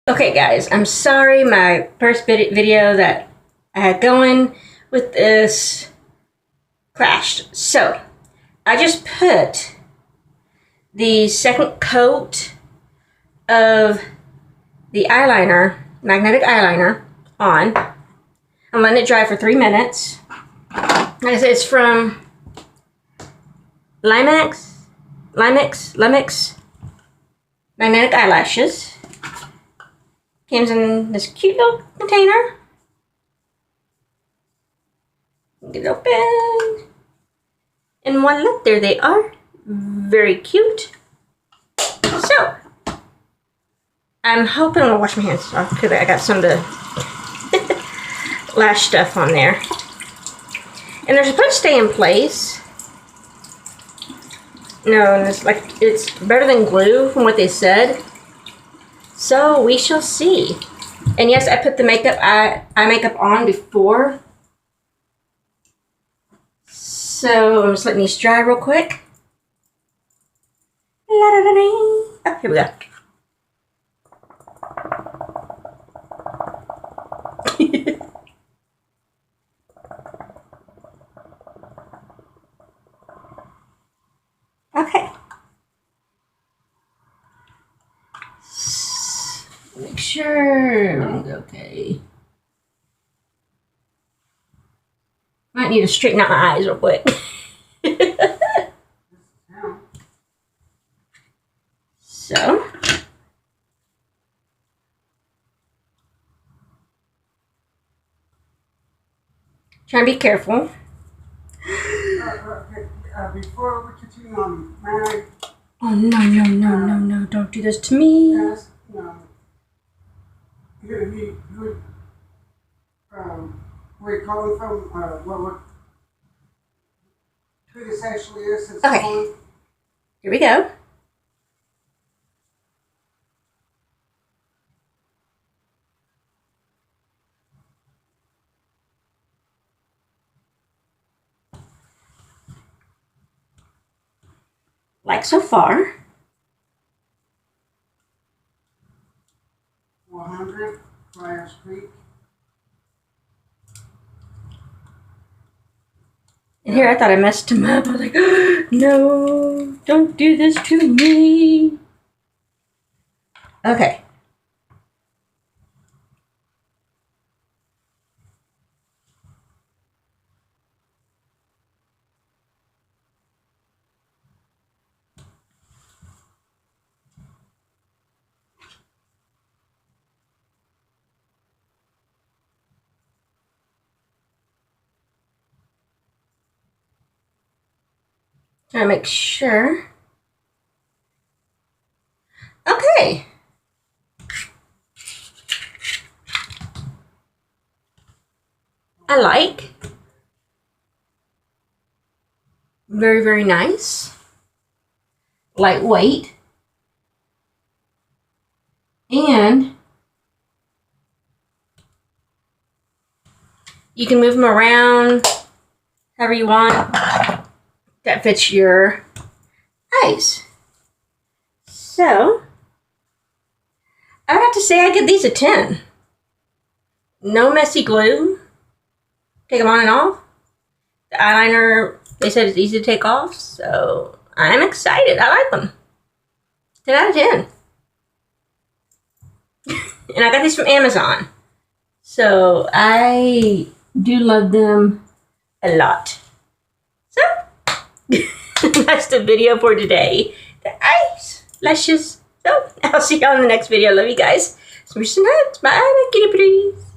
Okay guys, I'm sorry my first video that I had going with this crashed. So, I just put the second coat of the eyeliner, magnetic eyeliner, on. I'm letting it dry for 3 minutes. Like I said, it's from Limex Magnetic Eyelashes. Comes in this cute little container. Get it open. And voila, there they are. Very cute. So, I'm hoping I'm gonna wash my hands off because I got some of the lash stuff on there. And they're supposed to stay in place. No, and it's better than glue from what they said. So we shall see. And yes, I put the eye makeup on before. So I'm just letting these dry real quick. Oh, here we go. Okay. Make sure everything's okay. Might need to straighten out my eyes real quick. So. Try and be careful. Before we continue on, may Oh, no, don't do this to me. ask, where you calling from, who this actually is? Okay. Here we go. Like so far. 100 Flyers Creek. And here I thought I messed him up. I was like, no, don't do this to me. Okay. Trying to make sure. Okay. I like. Very, very nice. Lightweight. And you can move them around however you want. That fits your eyes. So, I would have to say I give these a 10. No messy glue. Take them on and off. The eyeliner, they said it's easy to take off, so I'm excited. I like them. 10 out of 10. And I got these from Amazon. So, I do love them a lot. So, that's the video for today. The eyelashes. So, I'll see you on the next video. Love you guys. Smash the nuts. Bye, my kitty please.